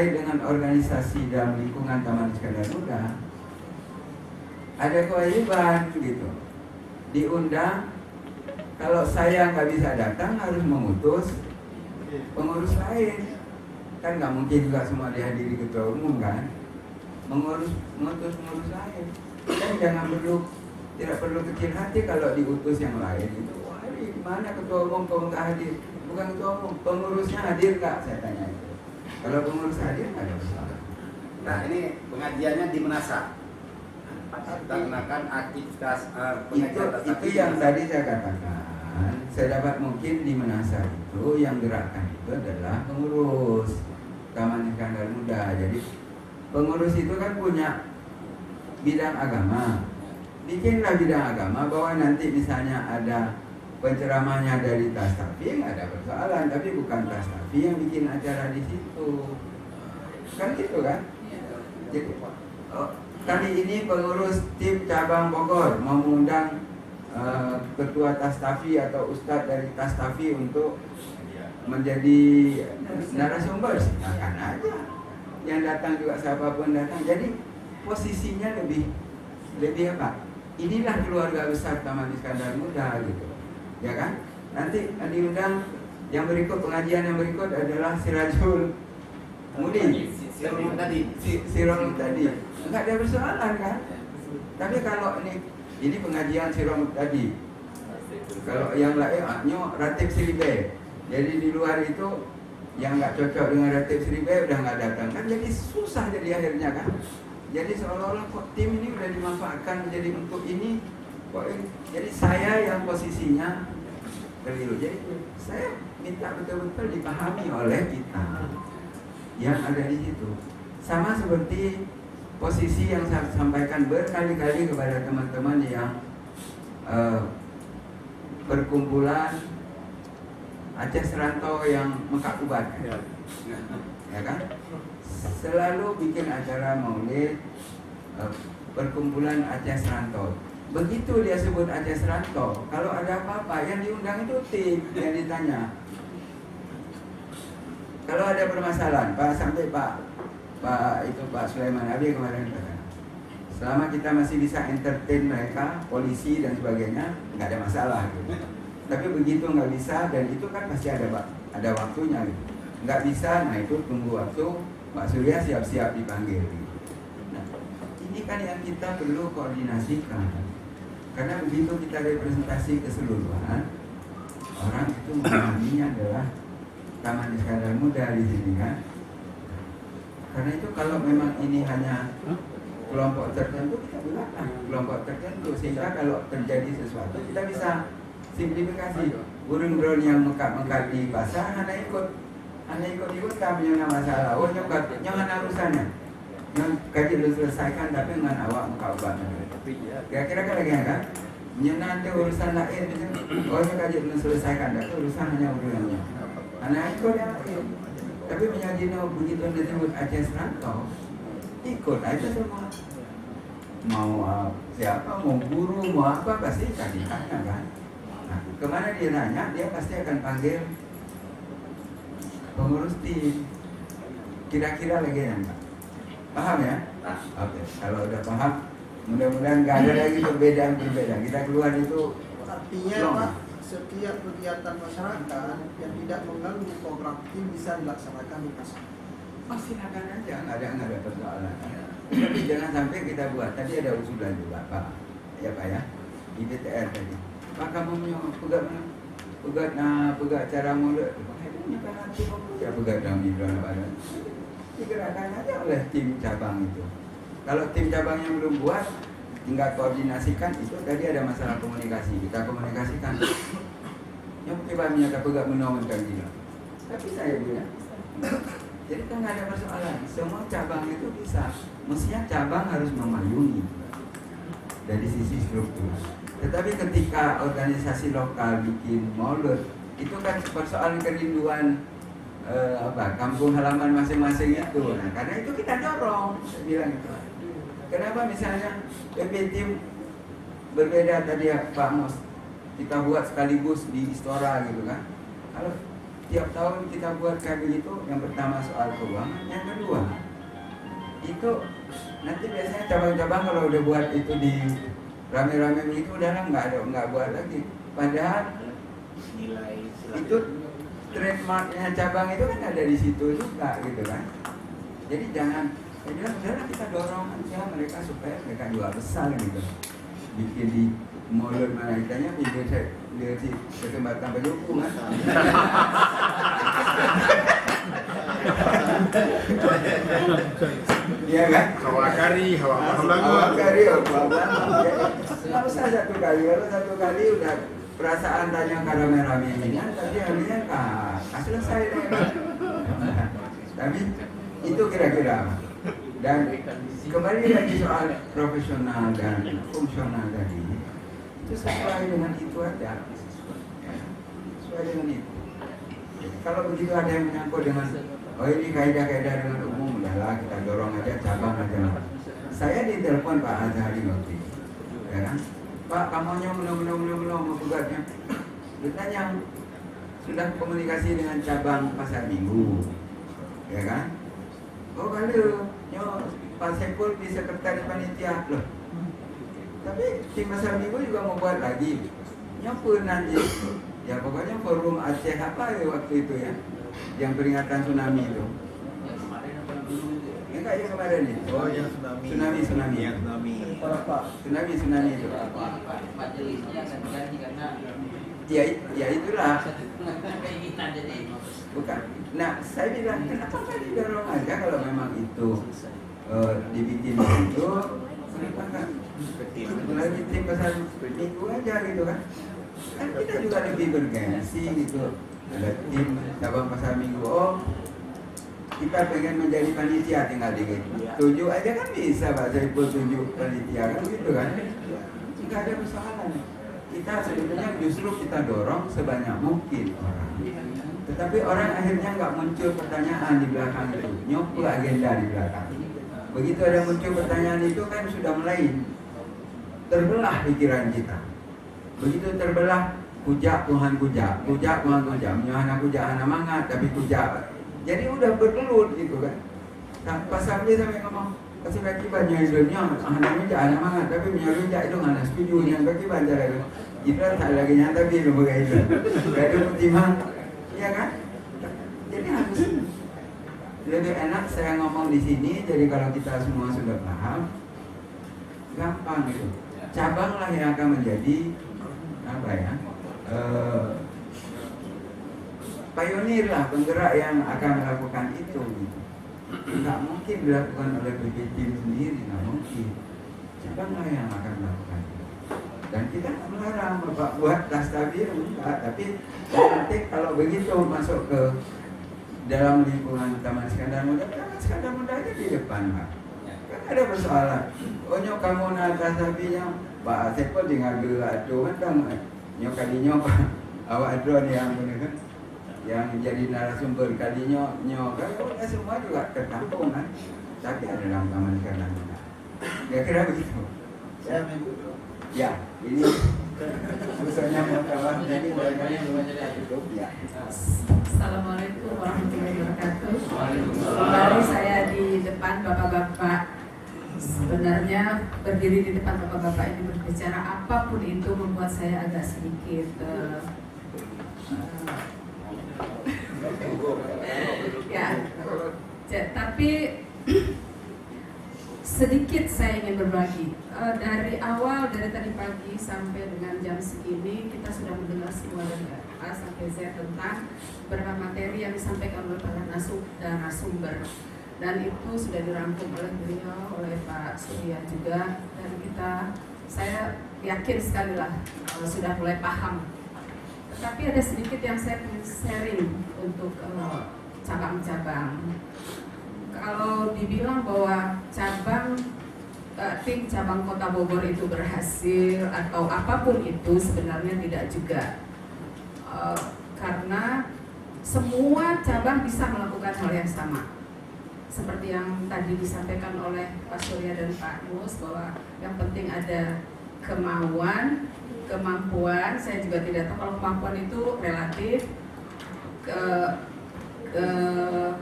dengan organisasi dalam lingkungan Taman Iskandar Muda ada kewajiban gitu, diundang. Kalau saya nggak bisa datang harus mengutus pengurus lain, kan nggak mungkin juga semua dihadiri ketua umum kan, mengutus pengurus lain. Dan tidak perlu kecil hati kalau diutus yang lain itu. Wah, ini mana ketua umum kau nggak hadir? Bukan ketua umum, pengurusnya hadir kak? Saya tanya itu. Kalau pengurus hadir nggak ada masalah. Nah, ini pengajiannya di Menasa. Dikarenakan aktivitas itu yang tadi saya katakan. Saya dapat mungkin di Menasa itu yang gerakan itu adalah pengurus Taman Iskandar Muda. Jadi pengurus itu kan punya bidang agama. Bikinlah bidang agama bahwa nanti misalnya ada penceramahnya dari Tastafi, nggak ada persoalan. Tapi bukan Tastafi yang bikin acara di situ. Kan gitu kan? Jadi kali ini pengurus tim cabang Bogor mau mengundang ketua Tastafi atau ustadz dari Tastafi untuk menjadi narasumber, silakan aja. Yang datang juga siapapun datang. Jadi posisinya lebih apa? Inilah keluarga besar Taman Iskandar Muda gitu, ya kan? Nanti diundang yang berikut, pengajian yang berikut adalah Sirajul Mudi, Sirong tadi, enggak ada persoalan kan? Tapi kalau ini pengajian Sirong tadi, kalau yang lain Ratib Siribe, jadi di luar itu yang nggak cocok dengan Ratib Siribe udah nggak datang kan, jadi susah jadi akhirnya kan. Jadi seolah-olah kok tim ini udah dimanfaatkan menjadi untuk ini, kok ini. Jadi saya yang posisinya keliru. Jadi saya minta betul-betul dipahami oleh kita yang ada di situ. Sama seperti posisi yang saya sampaikan berkali-kali kepada teman-teman yang perkumpulan Aceh Serantau yang Mekakubat, ya kan? Selalu bikin acara maulid perkumpulan Aceh Serantau. Begitu dia sebut Aceh Serantau, kalau ada apa-apa yang diundang itu tim yang ditanya. Kalau ada permasalahan, Pak Sulaiman Abi kemarin kata, selama kita masih bisa entertain mereka, polisi dan sebagainya, nggak ada masalah gitu. Tapi begitu nggak bisa, dan itu kan pasti ada waktunya gitu. Nggak bisa, nah itu tunggu waktu Pak Surya siap-siap dipanggil gitu. Nah, ini kan yang kita perlu koordinasikan. Karena begitu kita representasi keseluruhan, orang itu memahaminya adalah Taman Iskandar Muda di sini kan. Karena itu kalau memang ini hanya kelompok tertentu, kita bilanglah kelompok tertentu, sehingga kalau terjadi sesuatu kita bisa simplifikasi. Burung-burung yang mekar di pasar, hanya ikut kami yang masalah. Oh nyokap, jangan urusannya. Yang kaji lu selesaikan, tapi dengan awak muka obat. Kira-kira kan? Nanti urusan lain, oh kaji lu selesaikan, tapi urusan hanya urusannya. Anak ikut yang lain. Tapi menjadi begitu disebut Aceh Serantau, ikut aja semua. Mau siapa, mau guru, mau apa, pasti kan ditanya kan. Nah, kemana dia nanya, dia pasti akan panggil pengurus tim. Kira-kira lagi ya, Pak? Paham ya? Oke, kalau udah paham, mudah-mudahan nggak ada lagi perbedaan. Kita keluar itu artinya Pak, setiap kegiatan masyarakat yang tidak mengganggu program tim bisa dilaksanakan di pasar. Oh silakan aja, nggak ada persoalan. Tapi jangan sampai kita buat. Tadi ada usulan juga Pak, ya Pak ya, di BTR tadi. Pak kamu pegat cara mulut. Ini kan nanti ya pegat dalam hidran badan. Digerakkan aja oleh tim cabang itu. Kalau tim cabangnya belum buat, tinggal koordinasikan. Itu tadi ada masalah komunikasi, kita komunikasikan. Yang kebabnya pegat menolongkan dia. Tapi saya bilang, jadi kan nggak ada persoalan. Semua cabang itu bisa. Mestinya cabang harus memayungi dari sisi struktur. Tetapi ketika organisasi lokal bikin maulid, itu kan persoalan kerinduan kampung halaman masing-masing itu. Nah, karena itu kita dorong, saya bilang itu. Kenapa misalnya PP tim berbeda tadi ya Pak Mus, kita buat sekaligus di Istora gitu kan? Kalau tiap tahun kita buat kayak begitu. Yang pertama soal keuangan, yang kedua itu nanti biasanya cabang-cabang kalau udah buat itu di rame-rame begitu udahlah nggak buat lagi. Padahal Nilai itu trademarknya cabang itu kan ada di situ juga gitu kan. Jadi jangan udahlah kita dorong aja mereka supaya mereka jual besar gitu. Bikin di mulut mana kitanya dia si kesempatan penyuku kan. Iya kan? hawa kari, hawa Awal kali, nggak usah satu kali, kalau satu kali udah perasaan tanya rame-rame ini kan, tapi akhirnya selesai deh. Tapi itu kira-kira. Dan kembali lagi soal profesional dan fungsional tadi, itu sesuai dengan itu aja. Sesuai dengan itu. Jadi kalau begitu ada yang menyangkut dengan oh ini kaidah-kaidah dengan umum, udahlah kita dorong aja cabang aja. Saya ditelepon Pak Azhari waktu itu, ya kan? Pak, kamunya belum menggugatnya. Ditanya sudah komunikasi dengan cabang Pasar Minggu, ya kan? Oh kalau Pak Sepul di sekretaris panitia loh. Tapi tim Pasar Minggu juga mau buat lagi. Nyopur nanti. Ya pokoknya forum Aceh apa ya waktu itu ya, yang peringatan tsunami itu. Enggak yang kemarin itu. Oh, yang tsunami. Tsunami. Yang tsunami. Tsunami itu. Majelisnya akan diganti karena Ya itulah. keinginan jadi Bukan. Nah, saya bilang kenapa nggak didorong aja kalau memang itu dibikin itu, kenapa kan? Mulai tim Pasar Minggu aja gitu kan? Kan kita juga lebih bergengsi gitu. Ada tim cabang Pasar Minggu. Oh, kita pengen menjadi panitia, tinggal tunjuk aja kan bisa Pak Saiful tunjuk panitia kan gitu kan? Nggak ada persoalan. Kita sebetulnya justru kita dorong sebanyak mungkin orang. Tetapi orang akhirnya nggak muncul pertanyaan di belakang itu, nyoba agenda di belakang. Begitu ada muncul pertanyaan itu kan sudah mulai terbelah pikiran kita. Begitu terbelah, kujak Tuhan kujak, menyuhana kujak hana mangat, tapi kujak. Jadi udah berkelut gitu kan. Nah, pas sampai ngomong, kasih kaki banyak hidupnya, hana jangan mangat, tapi menyuruh itu hana setuju, yang kaki banyak itu. Kita tak lagi nyata di rumah itu. Gak ada pertimbangan. Ya kan? Jadi harus lebih enak saya ngomong di sini. Jadi kalau kita semua sudah paham, gampang gitu. Cabanglah yang akan menjadi apa ya? Pionir lah, penggerak yang akan melakukan itu. Gitu. Nggak mungkin dilakukan oleh PPT sendiri, nggak mungkin. Cabanglah yang akan melakukan itu. Dan kita melarang Bapak buat tas tabir enggak, tapi yang penting kalau begitu masuk ke dalam lingkungan Taman Iskandar Muda aja di depan Pak. Kan ada persoalan. Oh nyok kamu nak tas tabirnya Pak Sepul tinggal gerak tu kan nyok kalinya Pak awak drone yang kan yang jadi narasumber kalinya nyok kan udah semua juga tertampung kan. Tapi ada dalam Taman Iskandar Muda. Kira-kira begitu. Ya, ini khususnya wartawan jadi ya. Assalamualaikum warahmatullahi wabarakatuh. Kembali saya di depan bapak-bapak. Sebenarnya berdiri di depan bapak-bapak ini berbicara apapun itu membuat saya agak sedikit tapi sedikit saya ingin berbagi. Dari awal, dari tadi pagi sampai dengan jam segini kita sudah mendengar semua dari A sampai Z tentang beberapa materi yang disampaikan oleh para narasumber, dan itu sudah dirangkum oleh beliau, oleh Pak Surya juga, dan saya yakin sekali lah sudah mulai paham. Tetapi ada sedikit yang saya ingin sharing untuk cabang-cabang. Kalau dibilang bahwa tim cabang Kota Bogor itu berhasil atau apapun itu, sebenarnya tidak juga, karena semua cabang bisa melakukan hal yang sama seperti yang tadi disampaikan oleh Pak Surya dan Pak Mus, bahwa yang penting ada kemampuan. Saya juga tidak tahu kalau kemampuan itu relatif. ke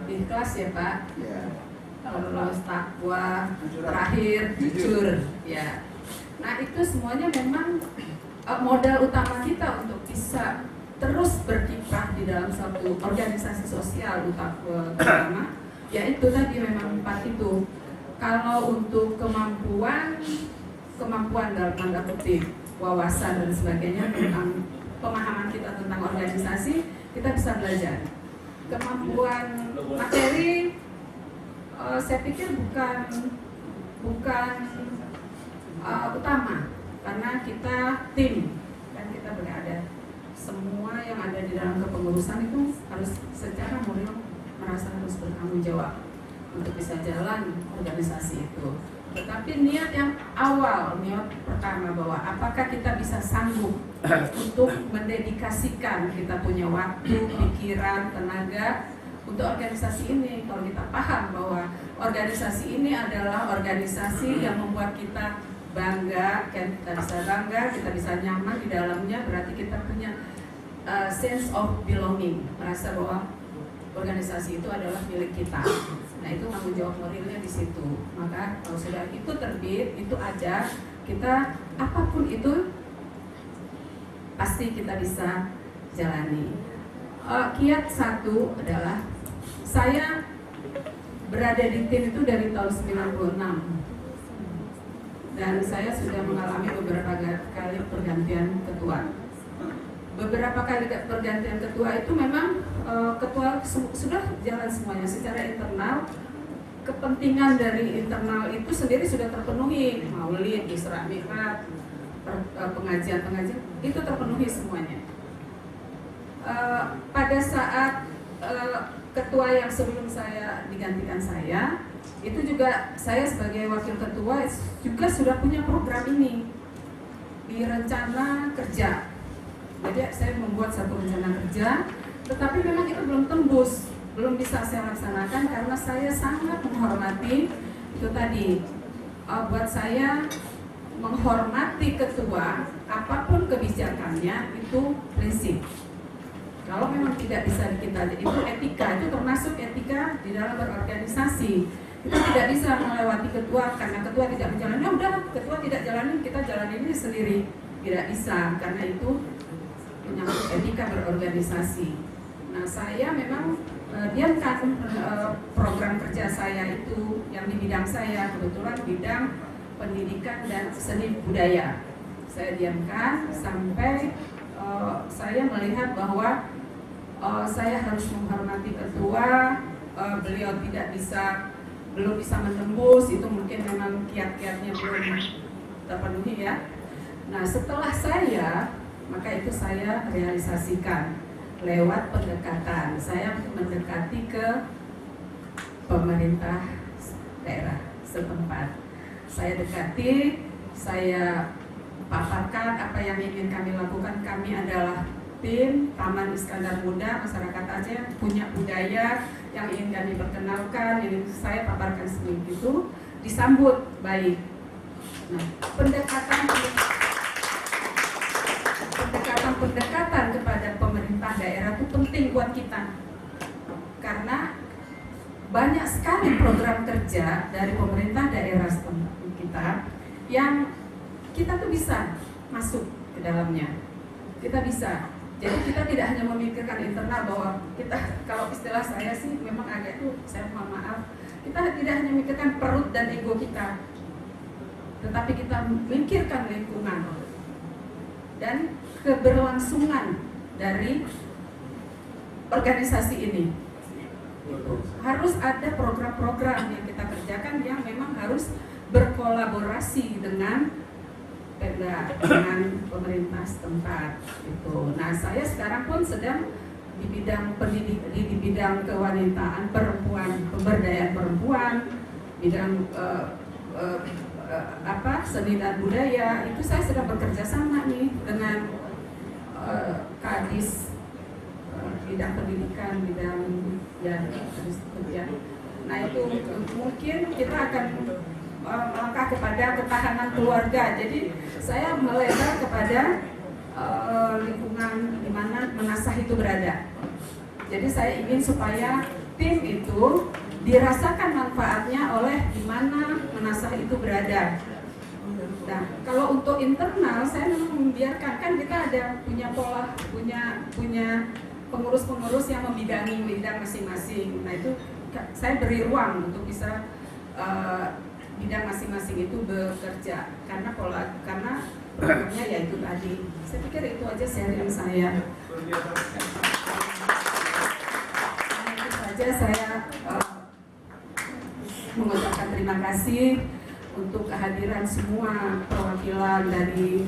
ikhlas ya Pak, Ya. terus takwa, Jujur. terakhir jujur ya. Nah itu semuanya memang modal utama kita untuk bisa terus berkiprah di dalam suatu organisasi sosial utama, yaitu tadi memang 4 itu. Kalau untuk kemampuan dalam tanda kutip, wawasan dan sebagainya tentang pemahaman kita tentang organisasi, kita bisa belajar. Kemampuan materi, saya pikir bukan utama, karena kita tim dan kita berada. Semua yang ada di dalam kepengurusan itu harus secara moral merasa harus bertanggung jawab untuk bisa jalan organisasi itu. Tetapi niat yang awal, niat pertama bahwa apakah kita bisa sanggup untuk mendedikasikan kita punya waktu, pikiran, tenaga untuk organisasi ini. Kalau kita paham bahwa organisasi ini adalah organisasi yang membuat kita bangga, kan kita bisa bangga, kita bisa nyaman di dalamnya, berarti kita punya sense of belonging, merasa bahwa organisasi itu adalah milik kita. Nah itu tanggung jawab moralnya di situ. Maka kalau sudah itu terbit, itu aja kita apapun itu pasti kita bisa jalani. Kiat satu adalah saya berada di tim itu dari tahun 96 dan saya sudah mengalami beberapa kali pergantian ketua. Beberapa kali pergantian ketua itu memang ketua sudah jalan semuanya secara internal. Kepentingan dari internal itu sendiri sudah terpenuhi, maulid, Isra Mi'raj, pengajian itu terpenuhi semuanya. Pada saat ketua yang sebelum saya digantikan saya, itu juga saya sebagai wakil ketua juga sudah punya program ini di rencana kerja. Jadi saya membuat satu rencana kerja, tetapi memang itu belum tembus, belum bisa saya laksanakan karena saya sangat menghormati itu tadi. Buat saya menghormati ketua, apapun kebijakannya itu prinsip. Kalau memang tidak bisa kita, itu etika, itu termasuk etika di dalam berorganisasi. Kita tidak bisa melewati ketua karena ketua tidak menjalani. Ya udah, ketua tidak jalanin, kita jalanin ini sendiri. Tidak bisa, karena itu menyangkut etika berorganisasi. Nah, saya memang diamkan program kerja saya itu yang di bidang saya, kebetulan bidang pendidikan dan seni budaya. Saya diamkan sampai saya melihat bahwa saya harus menghormati ketua, beliau belum bisa menembus, itu mungkin memang kiat-kiatnya belum terpenuhi ya. Nah, setelah saya, maka itu saya realisasikan lewat pendekatan. Saya mendekati ke pemerintah daerah setempat. Saya dekati, saya paparkan apa yang ingin kami lakukan. Kami adalah tim Taman Iskandar Muda, masyarakat Aceh punya budaya yang ingin kami perkenalkan, ini saya paparkan seperti itu, disambut baik. Nah, pendekatan kepada pemerintah daerah itu penting buat kita, karena banyak sekali program kerja dari pemerintah daerah kita yang kita tuh bisa masuk ke dalamnya. Kita bisa. Jadi kita tidak hanya memikirkan internal bahwa kita, kalau istilah saya sih memang agak itu, saya mohon maaf, kita tidak hanya memikirkan perut dan ego kita, tetapi kita memikirkan lingkungan dan keberlangsungan dari organisasi ini. Harus ada program-program yang kita kerjakan yang memang harus berkolaborasi dengan pemerintah setempat itu. Nah, saya sekarang pun sedang di bidang di bidang kewanitaan perempuan, pemberdayaan perempuan, bidang seni dan budaya, itu saya sedang bekerja sama nih dengan Kadis, bidang pendidikan, bidang ya. Nah, itu mungkin kita akan melangkah kepada ketahanan keluarga. Jadi saya melebar kepada lingkungan di mana menasah itu berada. Jadi saya ingin supaya tim itu dirasakan manfaatnya oleh di mana Menasah itu berada. Nah, kalau untuk internal saya memang membiarkan, kan kita ada punya pola, punya pengurus-pengurus yang membidangi bidang masing-masing. Nah itu saya beri ruang untuk bisa bidang masing-masing itu bekerja karena programnya ya itu tadi. Saya pikir itu aja sharing saya. Itu saja saya mengucapkan terima kasih untuk kehadiran semua perwakilan dari